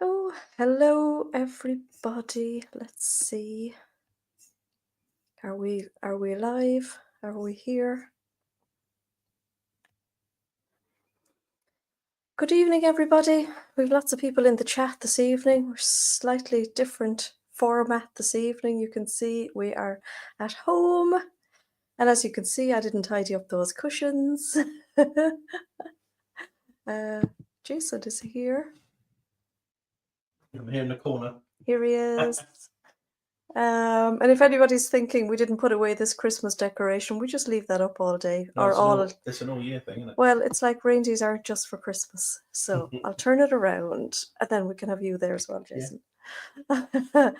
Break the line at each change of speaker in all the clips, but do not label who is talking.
Oh, hello everybody. Let's see. Are we live? Are we here? Good evening everybody. We've lots of people in the chat this evening. We're slightly different format this evening. You can see we are at home. And as you can see, I didn't tidy up those cushions. Jason is here.
I'm here in the corner.
Here he is. And if anybody's thinking we didn't put away this Christmas decoration, we just leave that up all day.
No,
or
it's an all year thing, isn't it?
Well, it's like reindeers aren't just for Christmas. So I'll turn it around and then we can have you there as well, Jason. Yeah.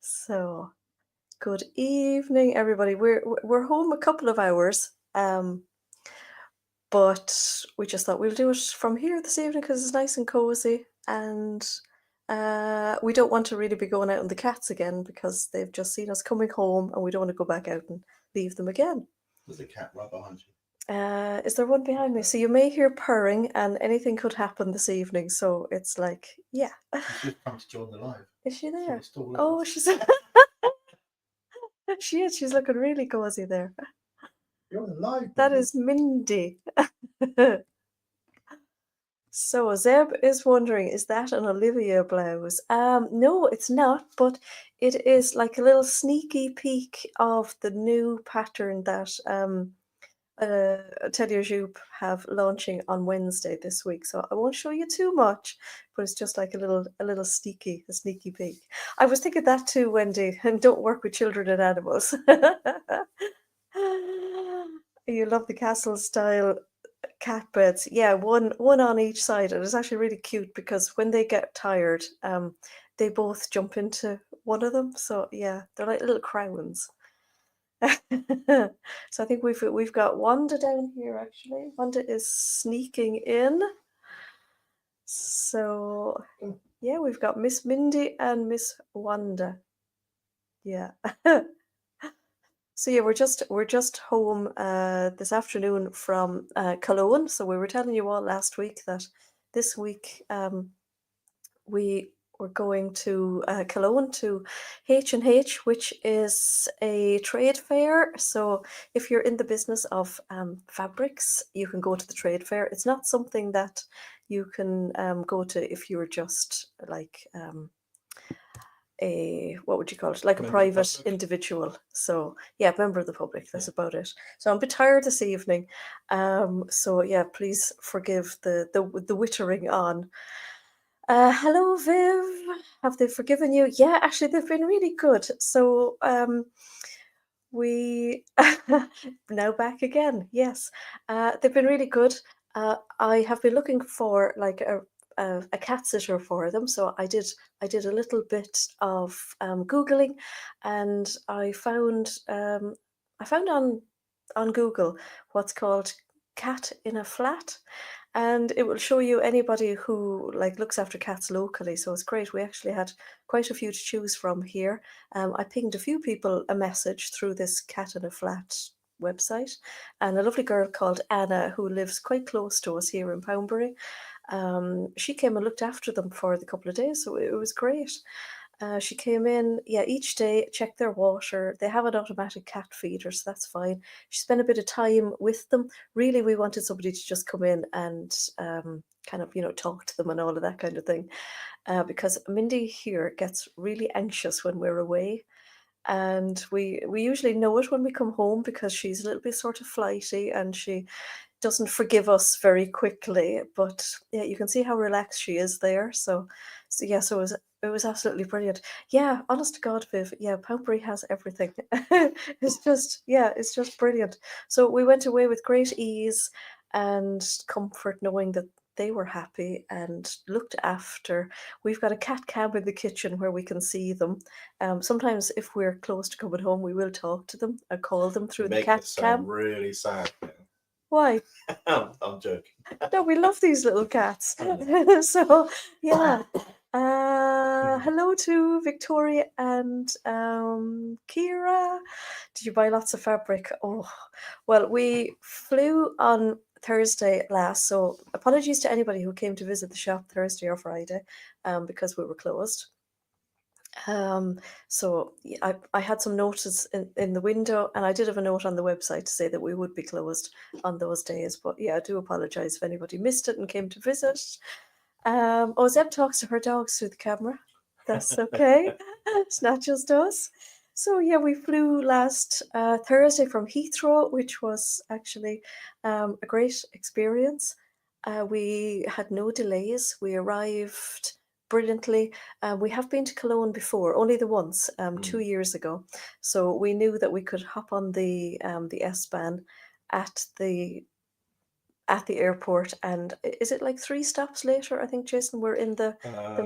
So good evening, everybody. We're home a couple of hours. But we just thought we'll do it from here this evening because it's nice and cozy, and we don't want to really be going out on the cats again because they've just seen us coming home and we don't want to go back out and leave them again.
There's a cat right behind you.
Is there one behind me? So you may hear purring and anything could happen this evening. So it's like, yeah.
She's come to join the live.
Is she there?
She's
Oh, she's she is. She's looking really cozy there.
You're on the live.
That is Mindy. So Zeb is wondering, is that an Olivia blouse? No, it's not, but it is like a little sneaky peek of the new pattern that Atelier Jupe have launching on Wednesday this week. So I won't show you too much, but it's just like a sneaky peek. I was thinking that too, Wendy, and don't work with children and animals. You love the castle style cat beds. Yeah, one on each side, and it's actually really cute because when they get tired, they both jump into one of them. So yeah, they're like little crowns. So I think we've got Wanda down here actually. Wanda is sneaking in. So yeah, we've got Miss Mindy and Miss Wanda. Yeah. So yeah, we're just home this afternoon from Cologne. So we were telling you all last week that this week we were going to Cologne to H&H, which is a trade fair. So if you're in the business of fabrics, you can go to the trade fair. It's not something that you can go to if you're just like what would you call it, like a private individual. So yeah, member of the public, that's about it. So I'm a bit tired this evening, so yeah, please forgive the wittering on. Hello Viv, have they forgiven you? Yeah, actually they've been really good. So we now back again. Yes, they've been really good. I have been looking for like a cat sitter for them, so I did a little bit of googling, and I found on Google what's called cat in a flat, and it will show you anybody who like looks after cats locally. So it's great. We actually had quite a few to choose from here. I pinged a few people a message through this cat in a flat website, and a lovely girl called Anna who lives quite close to us here in Poundbury. She came and looked after them for the couple of days, so it was great. She came in, yeah, each day, checked their water. They have an automatic cat feeder, so that's fine. She spent a bit of time with them. Really, we wanted somebody to just come in and kind of, talk to them and all of that kind of thing. Because Mindy here gets really anxious when we're away. And we usually know it when we come home because she's a little bit sort of flighty and she doesn't forgive us very quickly. But yeah, you can see how relaxed she is there. So yeah, so it was absolutely brilliant. Yeah, honest to God, Viv, yeah, Poundbury has everything. It's just brilliant. So we went away with great ease and comfort, knowing that they were happy and looked after. We've got a cat cam in the kitchen where we can see them. Sometimes if we're close to coming home, we will talk to them and call them through the cat cam.
Really sad.
Why?
I'm joking.
No, we love these little cats. So yeah. Hello to Victoria and Kira. Did you buy lots of fabric? Oh, well, we flew on Thursday last. So apologies to anybody who came to visit the shop Thursday or Friday, because we were closed. So I had some notice in the window, and I did have a note on the website to say that we would be closed on those days. But yeah, I do apologise if anybody missed it and came to visit. Oh, Zeb talks to her dogs through the camera. That's okay. It's not just us. So yeah, we flew last Thursday from Heathrow, which was actually a great experience. We had no delays. We arrived brilliantly. We have been to Cologne before, only the once, 2 years ago. So we knew that we could hop on the S-Bahn at the airport, and is it like 3 stops later? I think, Jason, we're in the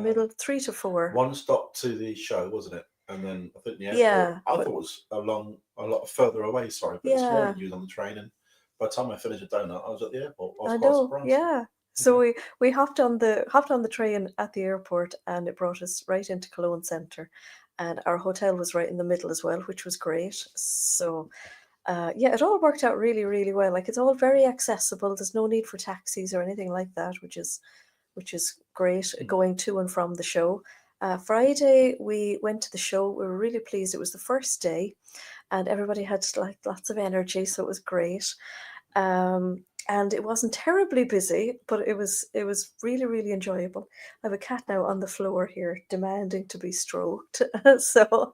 middle, 3 to 4.
One stop to the show, wasn't it? And then I think the airport.
Yeah,
I thought
but
it was a lot further away. Sorry, but this
yeah,
morning you was on the train, and by the time I finished a donut, I was at the airport. I was
I
quite
know.
surprised.
Yeah. So
Okay.
we hopped on the train at the airport, and it brought us right into Cologne Centre, and our hotel was right in the middle as well, which was great. So yeah, it all worked out really, really well. Like, it's all very accessible. There's no need for taxis or anything like that, which is great
Hmm.
going to and from the show. Friday we went to the show. We were really pleased. It was the first day, and everybody had like lots of energy, so it was great. And it wasn't terribly busy, but it was really, really enjoyable. I have a cat now on the floor here demanding to be stroked. So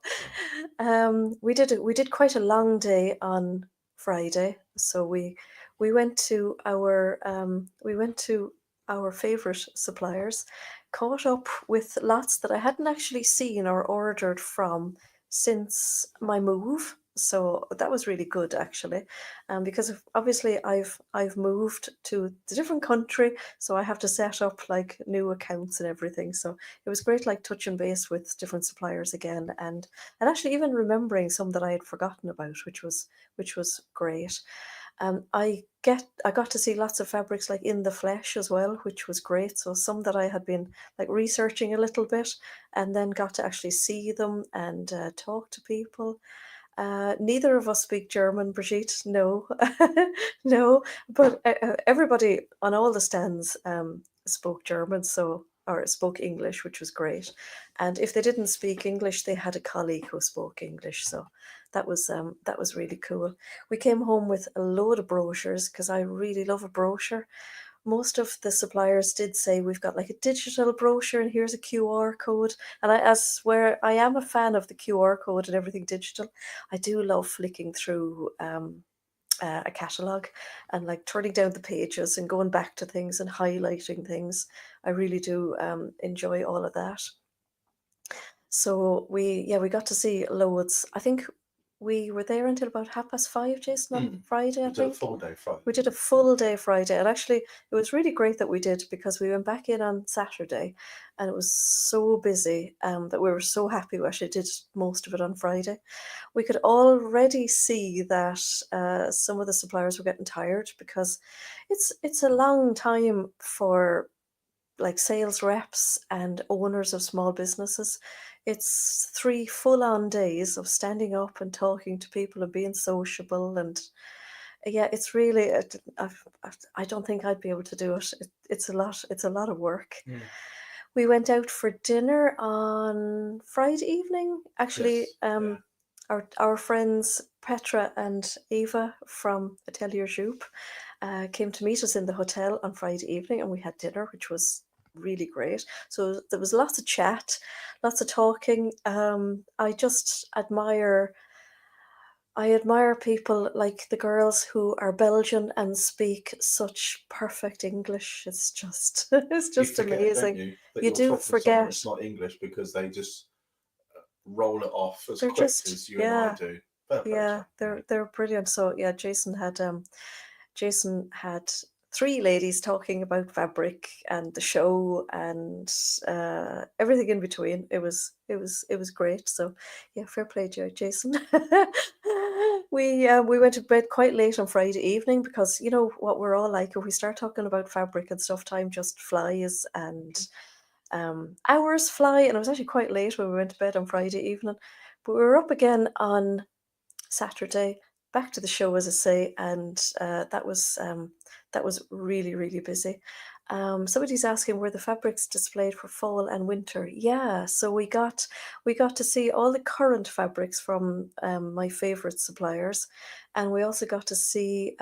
we did quite a long day on Friday. So we went to our favorite suppliers, caught up with lots that I hadn't actually seen or ordered from since my move. So that was really good, actually, because obviously I've moved to a different country, so I have to set up like new accounts and everything. So it was great, like touching base with different suppliers again, and actually even remembering some that I had forgotten about, which was great. I got to see lots of fabrics like in the flesh as well, which was great. So some that I had been like researching a little bit, and then got to actually see them and talk to people. Neither of us speak German, Brigitte. No, no. But everybody on all the stands spoke German, or spoke English, which was great. And if they didn't speak English, they had a colleague who spoke English. So that was really cool. We came home with a load of brochures because I really love a brochure. Most of the suppliers did say we've got like a digital brochure and here's a QR code. And I swear I am a fan of the QR code and everything digital. I do love flicking through a catalogue and like turning down the pages and going back to things and highlighting things. I really do enjoy all of that. So we got to see loads. I think we were there until about 5:30, Jason, on
Hmm.
Friday, I
We did a
think.
full day Friday,
We did a
didn't
full day Friday, and actually, it was really great that we did because we went back in on Saturday, and it was so busy that we were so happy we actually did most of it on Friday. We could already see that some of the suppliers were getting tired because it's a long time for like sales reps and owners of small businesses. It's 3 full-on days of standing up and talking to people and being sociable, and yeah, it's really. I don't think I'd be able to do it. It's a lot. It's a lot of work.
we? Hmm.
We went out for dinner on Friday evening. Actually,
Yes. Yeah.
our friends Petra and Eva from Atelier Joop came to meet us in the hotel on Friday evening, and we had dinner, which was really great. So there was lots of chat, lots of talking. I admire people like the girls who are Belgian and speak such perfect English. It's just it's
You
just
forget, don't
amazing.
you, that
You
you're
do
talking to someone that's
forget.
not English because they just roll it off as
They're
quick
just,
as you and I
yeah,
do. Fair play to
yeah,
them.
they're
Really.
they're brilliant. So yeah, Jason had three ladies talking about fabric and the show and everything in between. It was great. So yeah, fair play, Jason. We went to bed quite late on Friday evening because you know what we're all like. If we start talking about fabric and stuff, time just flies, and hours fly. And it was actually quite late when we went to bed on Friday evening, but we were up again on Saturday, back to the show, as I say, and that was really really busy. Somebody's asking were the fabrics displayed for fall and winter. Yeah, so we got to see all the current fabrics from my favorite suppliers, and we also got to see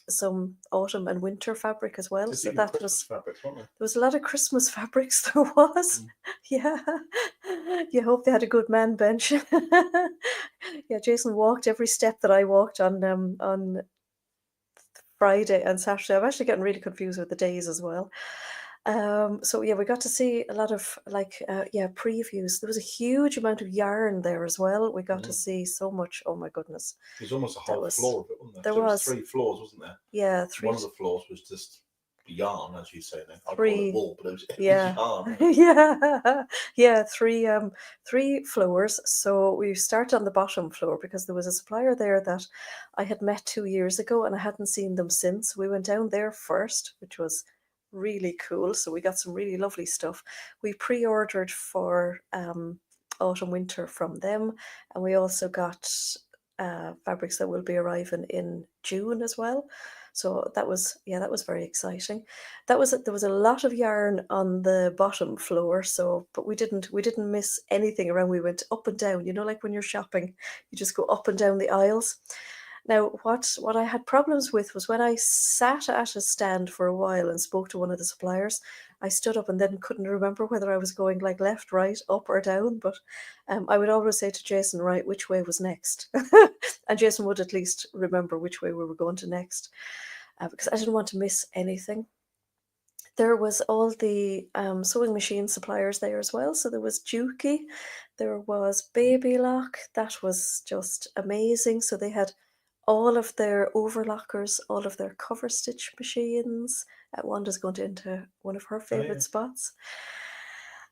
some autumn and winter fabric as well.
Just
So
even
that
Christmas
was
fabrics, weren't
there was a lot of Christmas fabrics. There was,
they?
yeah. You hope they had a good man bench. Yeah, Jason walked every step that I walked on Friday and Saturday. I'm actually getting really confused with the days as well. So yeah, we got to see a lot of like yeah, previews. There was a huge amount of yarn there as well. We got to
Mm.
see so much. Oh my goodness,
There's almost a
that
whole
was
floor of it, wasn't there?
there
Because there was
was
3 floors, wasn't there?
yeah
One of the floors was just yarn, as you say. Now I'd call it
three
wool, but it was
yeah
yarn, wasn't it?
yeah yeah three floors. So we start on the bottom floor because there was a supplier there that I had met 2 years ago and I hadn't seen them since. We went down there first, which was really cool. So we got some really lovely stuff. We pre-ordered for autumn winter from them, and we also got fabrics that will be arriving in June as well. So that was yeah, that was very exciting. That was there was a lot of yarn on the bottom floor, so but we didn't miss anything around. We went up and down, you know, like when you're shopping, you just go up and down the aisles. Now, what I had problems with was when I sat at a stand for a while and spoke to one of the suppliers, I stood up and then couldn't remember whether I was going like left, right, up or down. But I would always say to Jason, right, which way was next? And Jason would at least remember which way we were going to next, because I didn't want to miss anything. There was all the sewing machine suppliers there as well. So there was Juki, there was Baby Lock. That was just amazing. So they had all of their overlockers, all of their cover stitch machines. Wanda's going into one of her
Oh
favorite
yeah,
spots.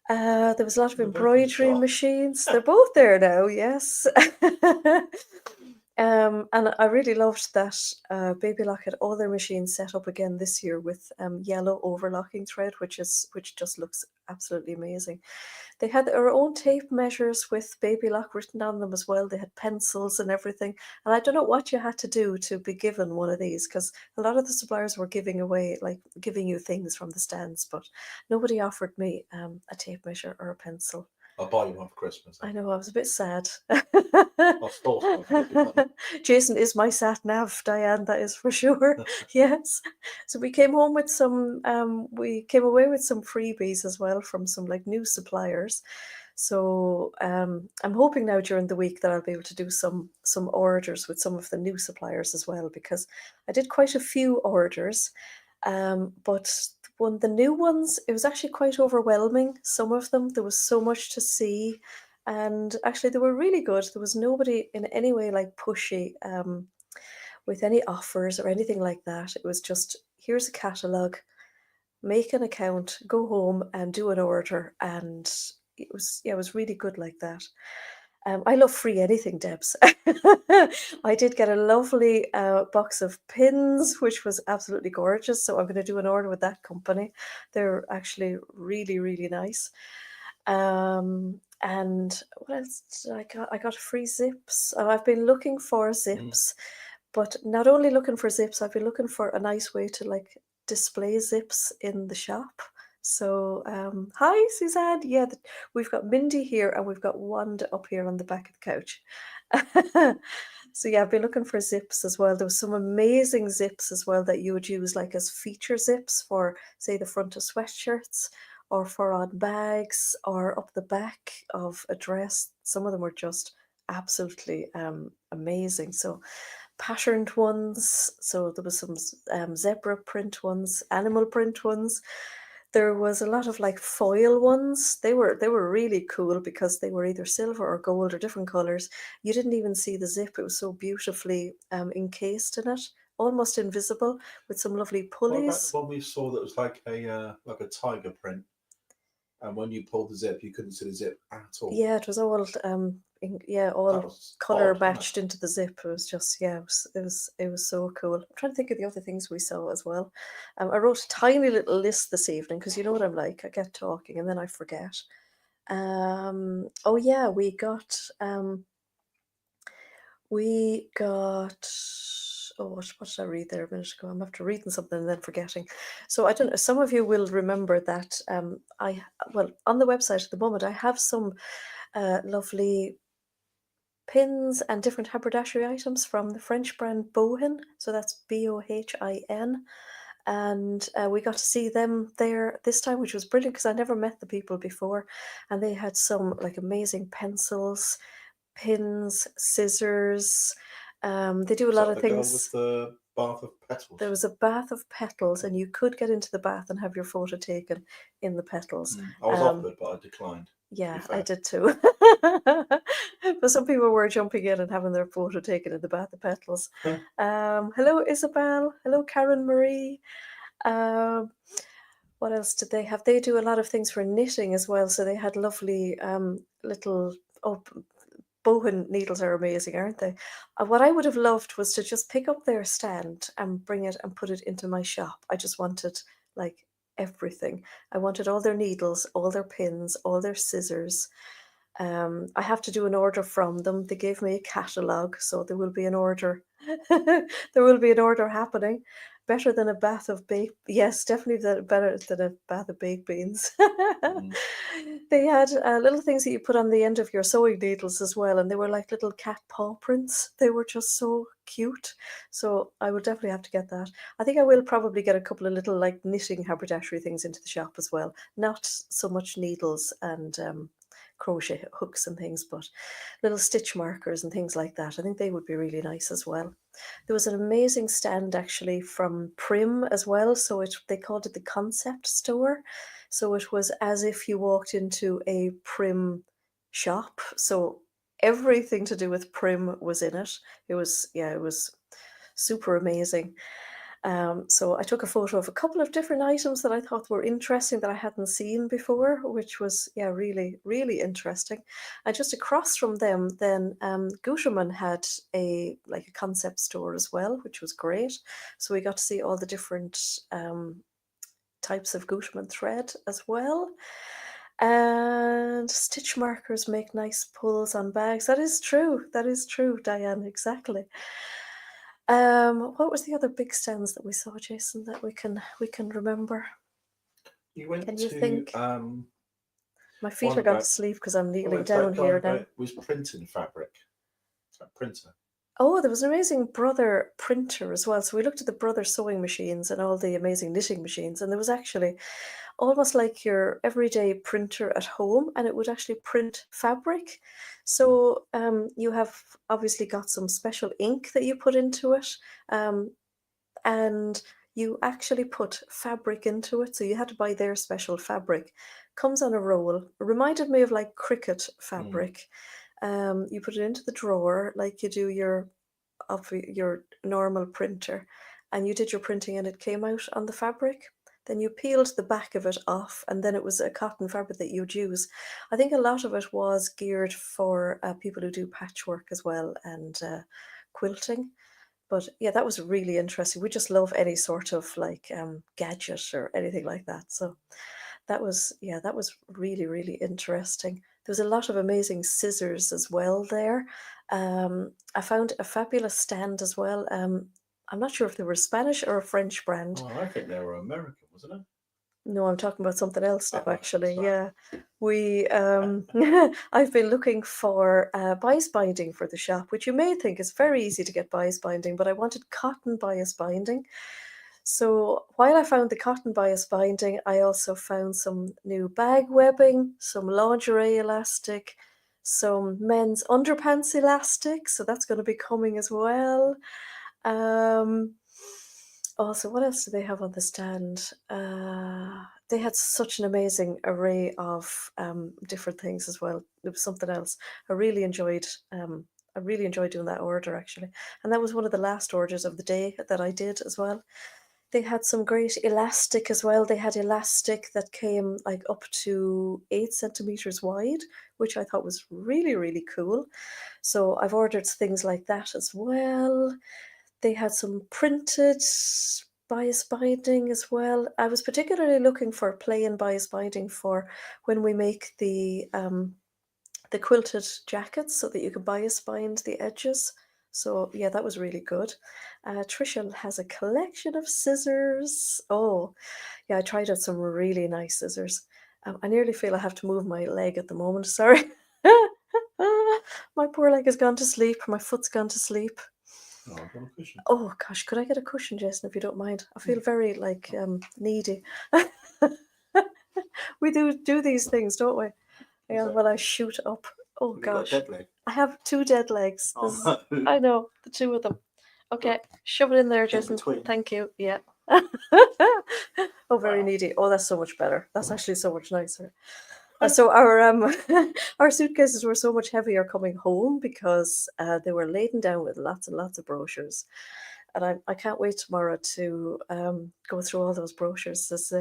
There was a lot of
they're both in the
embroidery
shop.
machines. They're both there now, yes. And I really loved that Baby Lock had all their machines set up again this year with yellow overlocking thread, which just looks absolutely amazing. They had their own tape measures with Baby Lock written on them as well. They had pencils and everything. And I don't know what you had to do to be given one of these, because a lot of the suppliers were giving away, like giving you things from the stands, but nobody offered me a tape measure or a pencil.
I'll buy you one for Christmas.
I know, I was a bit sad.
I'll store some to get you one.
Jason is my sat nav, Diane, that is for sure. Yes. So we came home with some, we came away with some freebies as well from some like new suppliers. So I'm hoping now during the week that I'll be able to do some orders with some of the new suppliers as well, because I did quite a few orders, but the new ones, it was actually quite overwhelming. Some of them, there was so much to see, and actually they were really good. There was nobody in any way like pushy with any offers or anything like that. It was just here's a catalogue, make an account, go home and do an order, and it was yeah, it was really good like that. I love free anything, Debs. I did get a lovely box of pins, which was absolutely gorgeous. So I'm going to do an order with that company. They're actually really, really nice. And what else did I got? I got free zips. I've been looking for
Mm.
zips, but not only looking for zips, I've been looking for a nice way to like display zips in the shop. So, hi, Suzanne. Yeah, we've got Mindy here and we've got Wanda up here on the back of the couch. So yeah, I've been looking for zips as well. There was some amazing zips as well that you would use like as feature zips for, say, the front of sweatshirts or for on bags or up the back of a dress. Some of them were just absolutely amazing. So patterned ones. So there was some zebra print ones, animal print ones. There was a lot of like foil ones. They were really cool because they were either silver or gold or different colors. You didn't even see the zip. It was so beautifully encased in it, almost invisible, with some lovely
What about the
pulleys.
one we saw that was like a tiger print, and when you pulled the zip, you couldn't see the zip at all?
Yeah, it was all yeah, all
That was
color
odd, wasn't it?
matched into the zip. It was just yeah, it was so cool. I'm trying to think of the other things we saw as well. I wrote a tiny little list this evening because you know what I'm like. I get talking and then I forget. Oh yeah, we got We got, oh, what did I read there a minute ago? I'm after reading something and then forgetting. So I don't know, some of you will remember that well, on the website at the moment, I have some lovely pins and different haberdashery items from the French brand Bohin. So that's Bohin. And we got to see them there this time, which was brilliant because I never met the people before. And they had some like amazing pencils, pins, scissors. They do a
Was
lot
that
of
the girl with
things.
the bath of
There
petals?
was a bath of petals, and you could get into the bath and have your photo taken in the petals.
I was
Um,
offered, but I declined. To be
yeah, I
fair.
did too. But some people were jumping in and having their photo taken in the bath of petals. Hello, Isabel. Hello, Karen Marie. Um, what else did they have? They do a lot of things for knitting as well. So they had lovely little, oh, bowen needles are amazing, aren't they? What I would have loved was to just pick up their stand and bring it and put it into my shop. I just wanted like everything. I wanted all their needles, all their pins, all their scissors. I have to do an order from them. They gave me a catalogue, so there will be an order. There will be an order happening. Better than a bath of baked. Yes, definitely better than a bath of baked beans.
Mm.
They had little things that you put on the end of your sewing needles as well, and they were like little cat paw prints. They were just so cute. So I will definitely have to get that. I think I will probably get a couple of little like knitting haberdashery things into the shop as well. Not so much needles and crochet hooks and things, but little stitch markers and things like that. I think they would be really nice as well. There was an amazing stand actually from Prim as well. So they called it the concept store. So it was as if you walked into a Prim shop. So everything to do with Prim was in it. It was super amazing. So I took a photo of a couple of different items that I thought were interesting that I hadn't seen before, which was really, really interesting. And just across from them, then Gutermann had a concept store as well, which was great. So we got to see all the different types of Gutermann thread as well. And stitch markers make nice pulls on bags. That is true. That is true, Diane. Exactly. What was the other big stands that we saw, Jason, that we can remember?
You went
Can you
to
think? My feet
one
are gone to
about.
sleep because I'm
I
kneeling
went to that
down
guy
here now.
about was printing fabric. It's that printer.
Oh, there was an amazing Brother printer as well. So we looked at the Brother sewing machines and all the amazing knitting machines, and there was actually almost like your everyday printer at home, and it would actually print fabric.
Mm.
So you have obviously got some special ink that you put into it. Um, and you actually put fabric into it. So you had to buy their special fabric. Comes on a roll. Reminded me of like cricket
Mm.
fabric. You put it into the drawer like you do your normal printer, and you did your printing, and it came out on the fabric. Then you peeled the back of it off, and then it was a cotton fabric that you'd use. I think a lot of it was geared for people who do patchwork as well and quilting. But yeah, that was really interesting. We just love any sort of like gadget or anything like that. So that was really, really interesting. There was a lot of amazing scissors as well there. I found a fabulous stand as well. I'm not sure if they were Spanish or a French brand.
Oh, I think they were American, wasn't it?
No, I'm talking about something else now,
Oh,
actually.
sorry.
Yeah. We I've been looking for bias binding for the shop, which you may think is very easy to get bias binding, but I wanted cotton bias binding. So while I found the cotton bias binding, I also found some new bag webbing, some lingerie elastic, some men's underpants elastic. So that's going to be coming as well. Um, Also, what else do they have on the stand? They had such an amazing array of different things as well. It was something else. I really enjoyed. I really enjoyed doing that order actually, and that was one of the last orders of the day that I did as well. They had some great elastic as well. They had elastic that came like up to 8 centimeters wide, which I thought was really, really cool. So I've ordered things like that as well. They had some printed bias binding as well. I was particularly looking for plain bias binding for when we make the quilted jackets so that you can bias bind the edges. So yeah, that was really good. Trisha has a collection of scissors. Oh, yeah, I tried out some really nice scissors. I nearly feel I have to move my leg at the moment. Sorry. My poor leg has gone to sleep. My foot's gone to sleep.
Oh, I want a cushion.
Oh gosh, could I get a cushion, Jason, if you don't mind? I feel
Hmm.
very like needy. We do these things, don't we? Yeah,
So,
when I shoot up. Oh
have you got a
gosh.
dead leg?
I have two dead legs.
Oh no.
I know, the two of them. Okay, shove it in there,
In
Jason.
between.
Thank you. Yeah. Oh, very
Wow.
needy. Oh, that's so much better. That's actually so much nicer. So our our suitcases were so much heavier coming home because they were laden down with lots and lots of brochures, and I can't wait tomorrow to go through all those brochures. As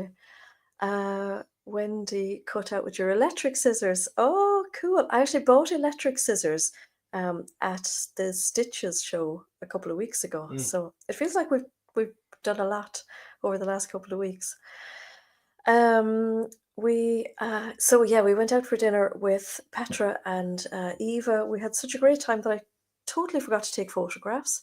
Wendy, cut out with your electric scissors. Oh, cool! I actually bought electric scissors at the Stitches show a couple of weeks ago,
Mm.
so it feels like we've done a lot over the last couple of weeks. Um, so yeah, we went out for dinner with Petra and Eva. We had such a great time that I totally forgot to take photographs.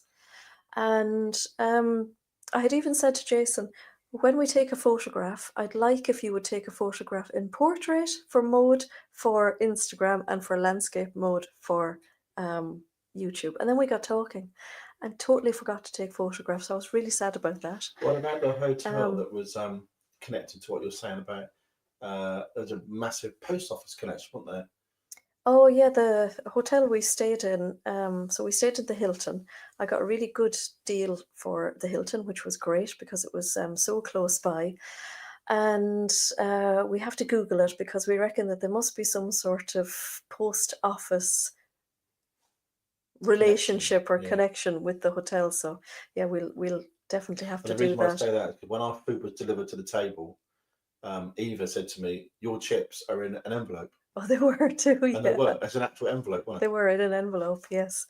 And I had even said to Jason, when we take a photograph, I'd like if you would take a photograph in portrait for mode for Instagram and for landscape mode for um, YouTube. And then we got talking and totally forgot to take photographs. I was really sad about that.
What about the hotel
Um,
that was connected to what you're saying about? There's a massive post office connection, wasn't there?
Oh yeah, the hotel we stayed in. So we stayed at the Hilton. I got a really good deal for the Hilton, which was great because it was so close by. And we have to Google it because we reckon that there must be some sort of post office
Connection.
relationship or
Yeah.
connection with the hotel. So yeah, we'll definitely have
And
to
the
do
reason why I
that.
say that is 'cause when our food was delivered to the table, Eva said to me, "Your chips are in an envelope,"
Oh, they were too,
and they
yeah.
were. It's an actual envelope, wasn't
They were in an envelope, yes.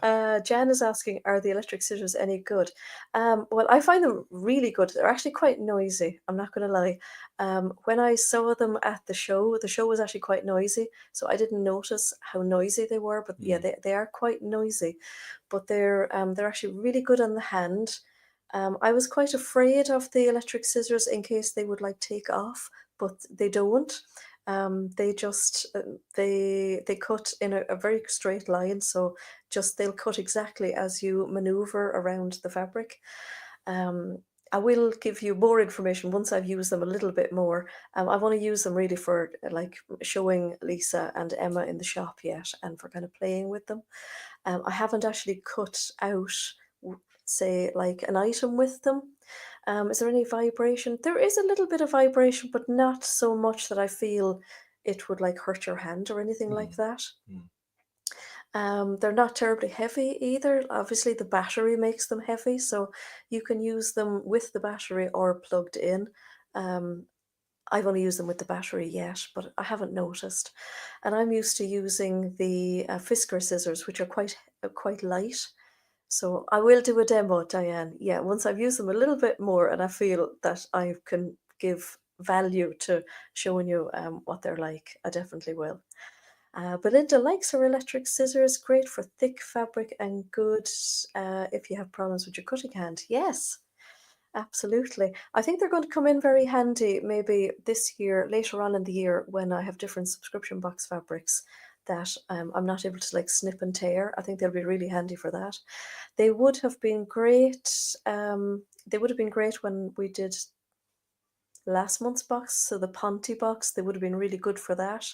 Jan is asking, are the electric scissors any good? Well, I find them really good. They're actually quite noisy. I'm not going to lie. When I saw them at the show was actually quite noisy, so I didn't notice how noisy they were. But yeah,
it?
they are quite noisy, but they're actually really good on the hand. I was quite afraid of the electric scissors in case they would like take off, but they don't. They just they cut in a very straight line, so just they'll cut exactly as you maneuver around the fabric. Um, I will give you more information once I've used them a little bit more. I want to use them really for like showing Lisa and Emma in the shop yet, and for kind of playing with them. I haven't actually cut out, say, like an item with them. Is there any vibration? There is a little bit of vibration, but not so much that I feel it would like hurt your hand or anything
Mm.
like that.
Mm.
They're not terribly heavy either. Obviously, the battery makes them heavy, so you can use them with the battery or plugged in. Um, I've only used them with the battery yet, but I haven't noticed. And I'm used to using the Fisker scissors, which are quite light. So I will do a demo, Diane. Yeah, once I've used them a little bit more and I feel that I can give value to showing you what they're like, I definitely will. Belinda likes her electric scissors, great for thick fabric and good if you have problems with your cutting hand. Yes, absolutely. I think they're going to come in very handy maybe this year, later on in the year, when I have different subscription box fabrics that I'm not able to like snip and tear. I think they'll be really handy for that. They would have been great. They would have been great when we did last month's box, so the Ponte box. They would have been really good for that.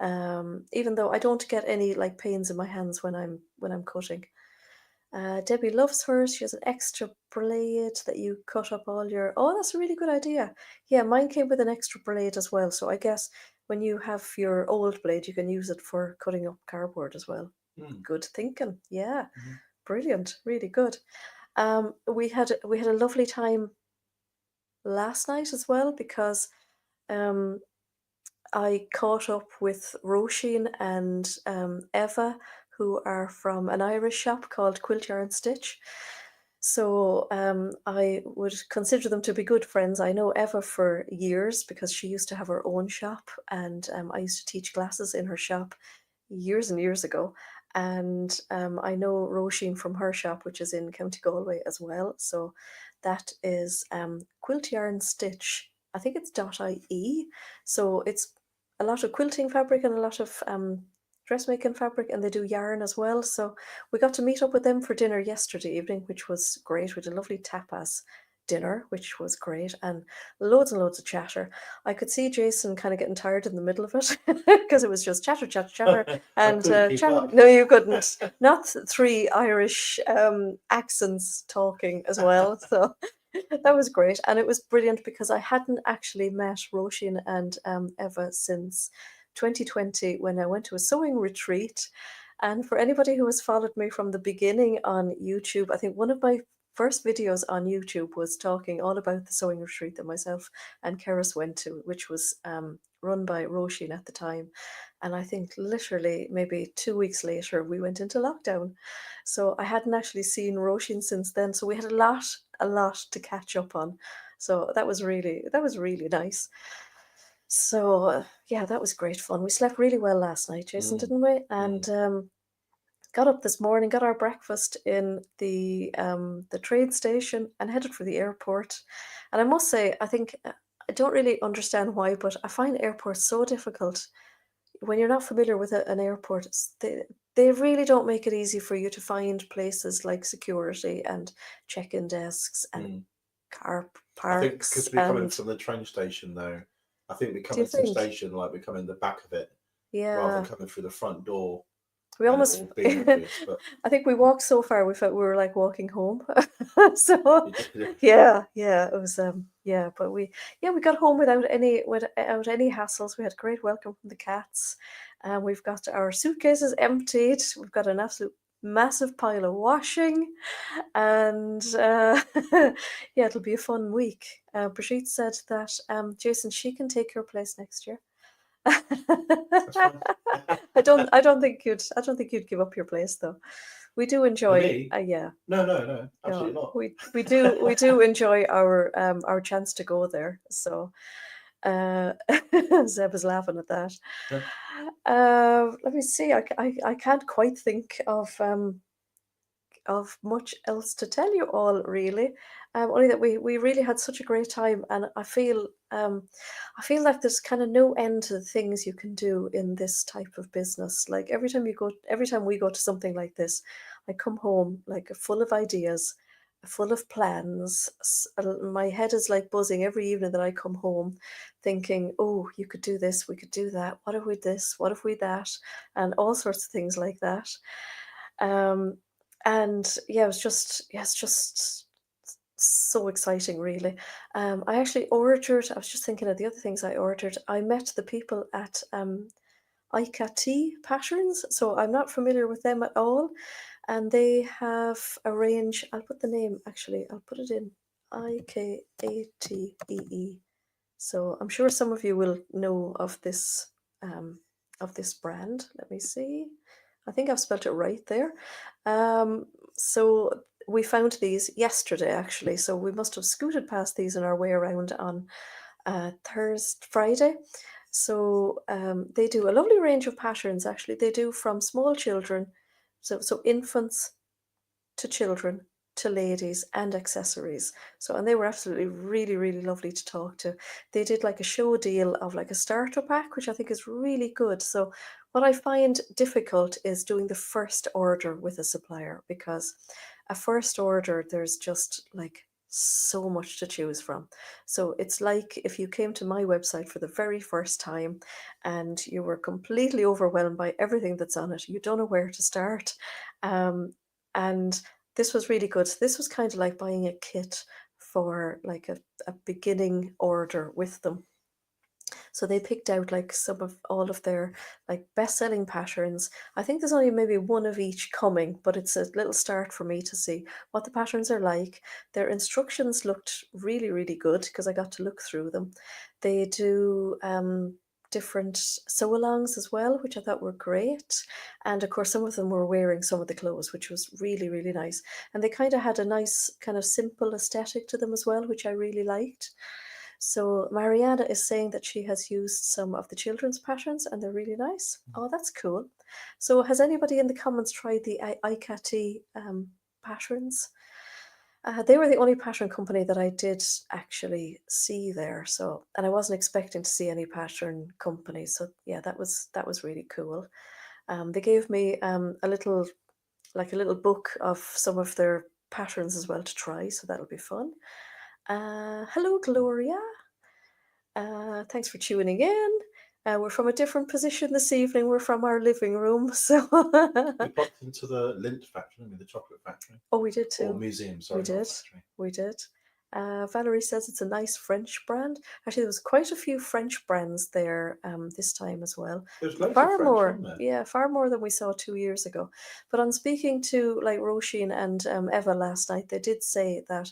Even though I don't get any like pains in my hands when I'm cutting. Debbie loves hers. She has an extra blade that you cut up all your. Oh, that's a really good idea. Yeah, mine came with an extra blade as well. So I guess when you have your old blade, you can use it for cutting up cardboard as well.
Mm.
Good thinking. Yeah,
Mhm.
brilliant. Really good. We had a lovely time last night as well because um, I caught up with Roisin and Eva, who are from an Irish shop called Quilt Yarn Stitch. So I would consider them to be good friends. I know Eva for years because she used to have her own shop, and I used to teach classes in her shop years and years ago. And I know Roisin from her shop, which is in County Galway as well. So that is Quilt Yarn Stitch. I think it's .ie. So it's a lot of quilting fabric and a lot of dressmaking fabric, and they do yarn as well. So we got to meet up with them for dinner yesterday evening, which was great. We did a lovely tapas dinner, which was great, and loads of chatter. I could see Jason kind of getting tired in the middle of it because it was just chatter,
I
and
couldn't keep
chatter.
up.
No, you couldn't. Not three Irish accents talking as well. So that was great, and it was brilliant because I hadn't actually met Roisin and Eva since 2020 when I went to a sewing retreat. And for anybody who has followed me from the beginning on YouTube, I think one of my first videos on YouTube was talking all about the sewing retreat that myself and Keris went to, which was run by Roisin at the time. And I think literally maybe 2 weeks later, we went into lockdown. So I hadn't actually seen Roisin since then. So we had a lot to catch up on. So that was really nice. So yeah, that was great fun. We slept really well last night, Jason,
Mm,
didn't we?
mm.
And got up this morning, got our breakfast in the train station, and headed for the airport. And I must say, I think I don't really understand why, but I find airports so difficult when you're not familiar with an airport. They really don't make it easy for you to find places like security and check-in desks and
Mm.
car
I think
parks.
because we're coming
And
from the train station, though, I think we
do
come
you
into the
think?
station like we come in the back of it rather than
Yeah,
coming through the front door
we
and it
almost.
all being obvious. But
I think we walked so far we felt we were like walking home. So
you did.
yeah, it was yeah, but we got home without any hassles. We had a great welcome from the cats. We've got our suitcases emptied. We've got an absolute massive pile of washing, and yeah, it'll be a fun week. Brigitte said that Jason, she can take your place next year.
That's fine.
I don't think you'd give up your place though. We do
For
enjoy,
me,
yeah,
no,
yeah.
absolutely not.
We do enjoy our chance to go there. So uh, Zeb is laughing at that. Let me see. I can't quite think of much else to tell you all really. Only that we really had such a great time, and I feel like there's kind of no end to the things you can do in this type of business. Like every time we go to something like this, I come home like full of ideas, full of plans. My head is like buzzing every evening that I come home, thinking, "Oh, you could do this, we could do that. What if we this? What if we that?" And all sorts of things like that. Um, and yeah, it's just so exciting, really. I actually ordered. I was just thinking of the other things I ordered. I met the people at IKT Patterns, so I'm not familiar with them at all, and they have a range. I'll put the name actually. I'll put it in IKATEE. So I'm sure some of you will know of this brand. Let me see. I think I've spelt it right there. So we found these yesterday actually. So we must have scooted past these on our way around on Friday. So they do a lovely range of patterns actually. They do from small children, so infants to children to ladies and accessories. So, and they were absolutely really lovely to talk to. They did like a show deal of like a starter pack, which I think is really good. So what I find difficult is doing the first order with a supplier, because a first order there's just like so much to choose from. So it's like if you came to my website for the very first time and you were completely overwhelmed by everything that's on it, you don't know where to start. And this was really good. This was kind of like buying a kit for like a beginning order with them. So they picked out like some of all of their like best-selling patterns. I think there's only maybe one of each coming, but it's a little start for me to see what the patterns are like. Their instructions looked really good because I got to look through them. They do different sew-alongs as well, which I thought were great. And of course, some of them were wearing some of the clothes, which was really nice. And they kind of had a nice kind of simple aesthetic to them as well, which I really liked. So Mariana is saying that she has used some of the children's patterns and they're really nice. Oh, that's cool. So has anybody in the comments tried the ICAT patterns? They were the only pattern company that I did actually see there. So, and I wasn't expecting to see any pattern companies. So yeah, that was really cool. They gave me a little book of some of their patterns as well to try. So that'll be fun. Hello, Gloria. Thanks for tuning in. We're from a different position this evening. We're from our living room. So
We popped into the Lindt factory, didn't we? The chocolate factory.
oh, we did
Or
too.
museum,
We
sorry, not
did.
factory.
We did. Valerie says it's a nice French brand. Actually, there was quite a few French brands there this time as well.
There's loads of
Far
French,
more,
wasn't there?
yeah, far more than we saw 2 years ago. But on speaking to like Roisin and Eva last night, they did say that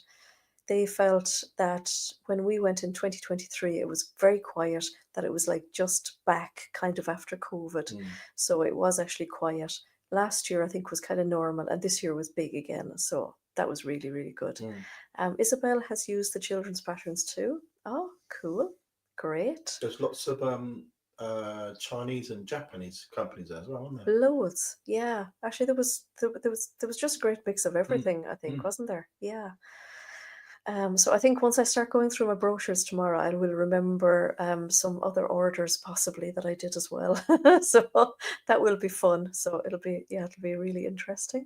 they felt that when we went in 2023, it was very quiet, that it was like just back kind of after COVID. So it was actually quiet. Last year, I think, was kind of normal, and this year was big again. So that was really, really good. Isabel has used the children's patterns too. Oh, cool. Great.
There's lots of Chinese and Japanese companies there as well, aren't there?
Loads. Yeah. Actually, there was just a great mix of everything, I think, wasn't there? Yeah. So I think once I start going through my brochures tomorrow, I will remember some other orders possibly that I did as well. So that will be fun. So it'll be really interesting.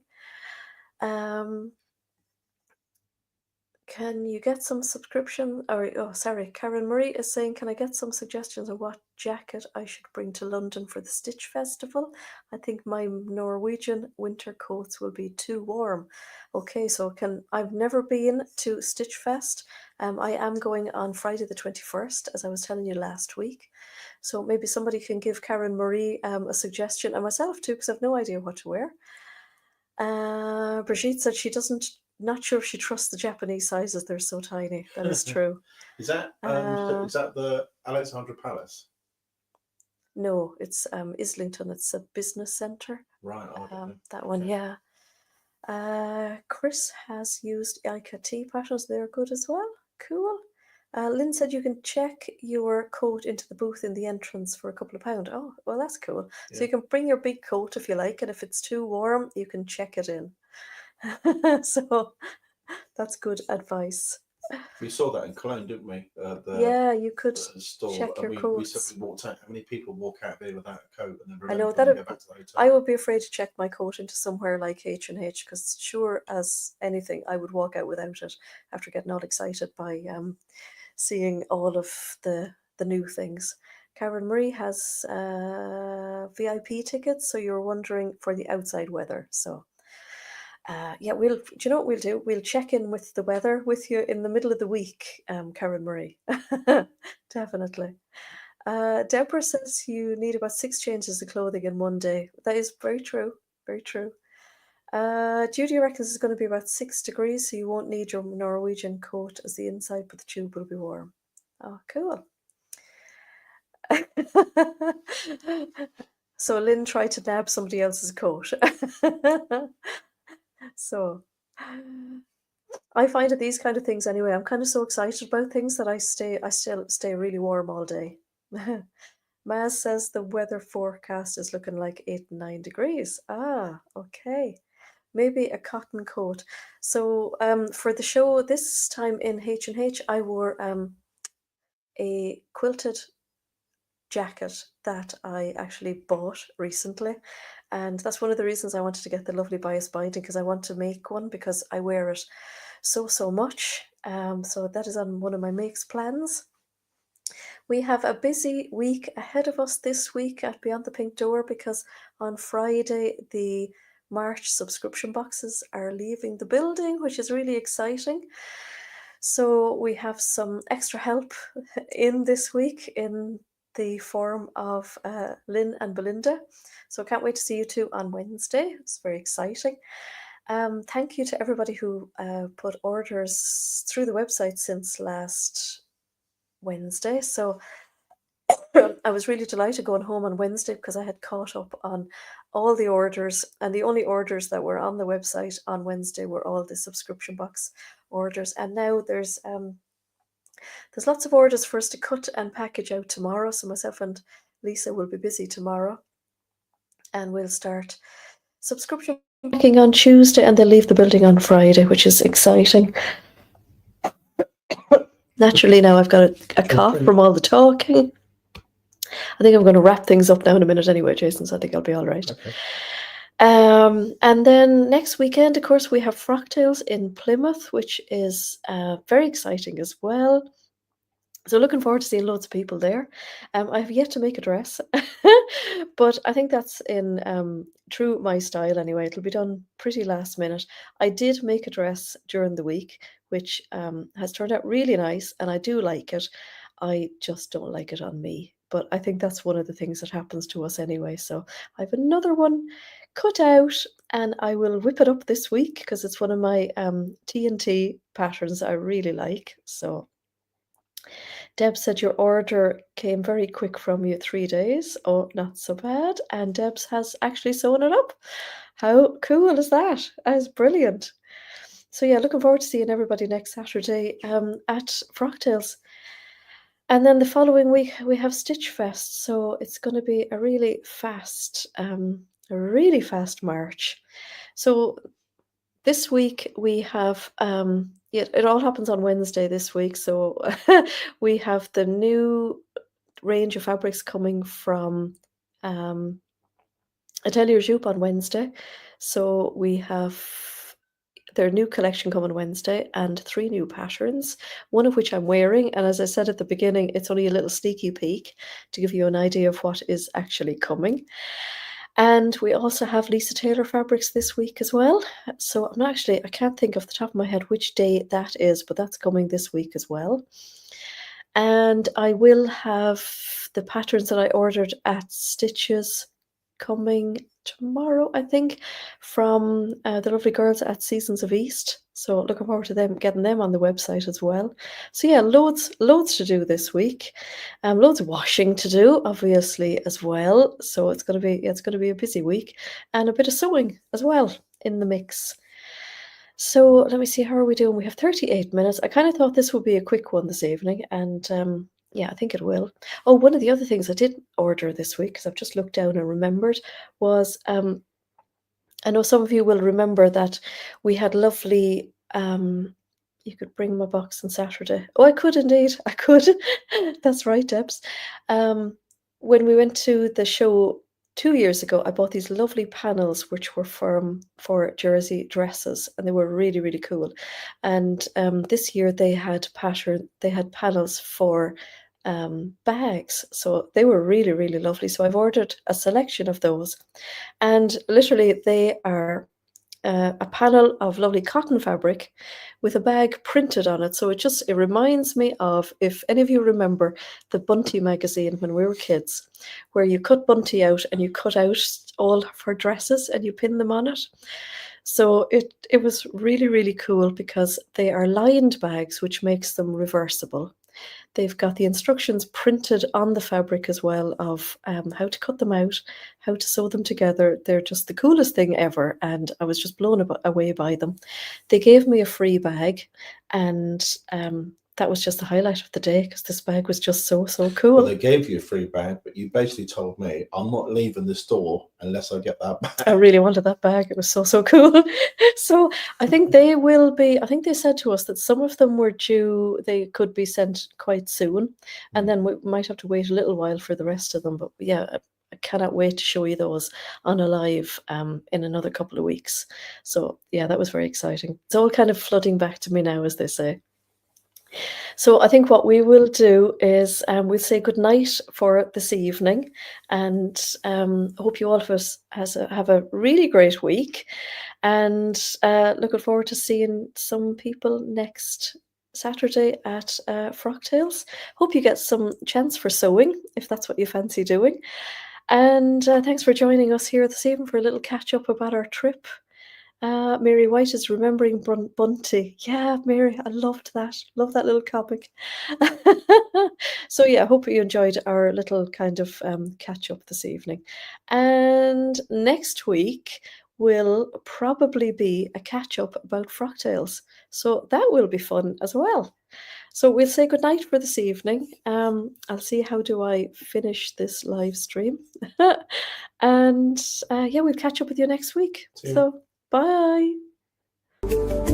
Can you get some subscription? Or oh, sorry, Karen Marie is saying, can I get some suggestions of what jacket I should bring to London for the Stitch Festival? I think my Norwegian winter coats will be too warm. Okay, so I've never been to Stitch Fest. I am going on Friday the 21st, as I was telling you last week. So maybe somebody can give Karen Marie a suggestion, and myself too, because I've no idea what to wear. Brigitte said she doesn't, not sure if she trusts the Japanese sizes. They're so tiny. That is true.
Is that the Alexandra Palace?
No, it's Islington. It's a business centre.
Right, I don't know.
That one,
Okay.
yeah. Chris has used IKT patterns. They're good as well. Cool. Lynn said you can check your coat into the booth in the entrance for a couple of pounds. Oh, well, that's cool. So you can bring your big coat if you like, and if it's too warm, you can check it in. So that's good advice.
We saw that in Cologne, didn't we?
Yeah, you could
store,
check
and
your
we said
coats.
we walked out. How many people walk out there without a coat and then
I know
remember
that
and go back to the hotel?
I would be afraid to check my coat into somewhere like H&H, because sure as anything, I would walk out without it after getting all excited by seeing all of the new things. Karen Marie has VIP tickets, so you're wondering for the outside weather. So yeah, do you know what we'll do? We'll check in with the weather with you in the middle of the week, Karen Marie. Definitely. Deborah says you need about 6 changes of clothing in one day. That is very true. Very true. Judy reckons it's going to be about 6 degrees, so you won't need your Norwegian coat as the inside, but the tube will be warm. Oh, cool. So Lynn tried to nab somebody else's coat. So I find that these kind of things anyway, I'm kind of so excited about things that I still stay really warm all day. Maz says the weather forecast is looking like 8 and 9 degrees. Ah, okay. Maybe a cotton coat. So for the show this time in H&H, I wore a quilted jacket that I actually bought recently. And that's one of the reasons I wanted to get the lovely bias binding, because I want to make one because I wear it so much. So that is on one of my makes plans. We have a busy week ahead of us this week at Beyond the Pink Door, because on Friday the March subscription boxes are leaving the building, which is really exciting. So we have some extra help in this week in the form of Lynn and Belinda. So can't wait to see you two on Wednesday. It's very exciting. Thank you to everybody who put orders through the website since last Wednesday. So I was really delighted going home on Wednesday because I had caught up on all the orders, and the only orders that were on the website on Wednesday were all the subscription box orders. And now there's lots of orders for us to cut and package out tomorrow. So myself and Lisa will be busy tomorrow. and we'll start subscription packing on Tuesday, and they'll leave the building on Friday, which is exciting. Naturally, now I've got a cough from all the talking. I think I'm going to wrap things up now in a minute anyway, Jason, so I think I'll be all right.
Okay.
And then next weekend, of course, we have Frocktails in Plymouth, which is very exciting as well. So looking forward to seeing loads of people there. I have yet to make a dress, but I think that's in true my style anyway. It'll be done pretty last minute. I did make a dress during the week, which has turned out really nice, and I do like it. I just don't like it on me. But I think that's one of the things that happens to us anyway. So I have another one cut out, and I will whip it up this week because it's one of my TNT patterns I really like. So Deb said your order came very quick from you, 3 days. Oh, not so bad. And Deb's has actually sewn it up. How cool is that? That is brilliant. So yeah, looking forward to seeing everybody next Saturday at Frocktails. And then the following week we have Stitch Fest. So it's going to be a really fast march. So this week we have it all happens on Wednesday this week. So we have the new range of fabrics coming from Atelier Jupe on Wednesday. So we have their new collection coming Wednesday and 3 new patterns, one of which I'm wearing. And as I said at the beginning, it's only a little sneaky peek to give you an idea of what is actually coming. And we also have Lisa Taylor fabrics this week as well. So I can't think off the top of my head which day that is, but that's coming this week as well. And I will have the patterns that I ordered at Stitches coming tomorrow, I think, from the lovely girls at Seasons of East. So looking forward to them getting them on the website as well. So yeah, loads to do this week. Loads of washing to do, obviously, as well. So it's gonna be a busy week, and a bit of sewing as well in the mix. So let me see, how are we doing? We have 38 minutes. I kind of thought this would be a quick one this evening, and yeah, I think it will. Oh, one of the other things I did order this week, because I've just looked down and remembered, was I know some of you will remember that we had lovely. You could bring my box on Saturday. Oh, I could indeed. I could. That's right, Debs. When we went to the show 2 years ago, I bought these lovely panels which were for jersey dresses, and they were really, really cool. And this year they had panels for bags, so they were really, really lovely. So I've ordered a selection of those, and literally they are a panel of lovely cotton fabric with a bag printed on it. So it reminds me of, if any of you remember the Bunty magazine when we were kids, where you cut Bunty out and you cut out all of her dresses and you pin them on it. So it was really, really cool because they are lined bags, which makes them reversible. They've got the instructions printed on the fabric as well of how to cut them out, how to sew them together. They're just the coolest thing ever, and I was just blown away by them. They gave me a free bag, and that was just the highlight of the day because this bag was just so cool.
Well, they gave you a free bag, but you basically told me, I'm not leaving the store unless I get that bag.
I really wanted that bag. It was so cool. So I think they will be, I think they said to us that some of them were due, they could be sent quite soon. And then we might have to wait a little while for the rest of them. But yeah, I cannot wait to show you those on a live in another couple of weeks. So yeah, that was very exciting. It's all kind of flooding back to me now, as they say. So I think what we will do is we'll say good night for this evening, and hope you all of us have a really great week, and looking forward to seeing some people next Saturday at Frocktails. Hope you get some chance for sewing if that's what you fancy doing. And thanks for joining us here this evening for a little catch up about our trip. Mary White is remembering Bunty. Yeah, Mary, I loved that. Love that little comic. So yeah, I hope you enjoyed our little kind of catch up this evening. And next week will probably be a catch-up about frocktails. So that will be fun as well. So we'll say goodnight for this evening. I'll see how do I finish this live stream. And yeah, we'll catch up with you next week.
See you.
So bye.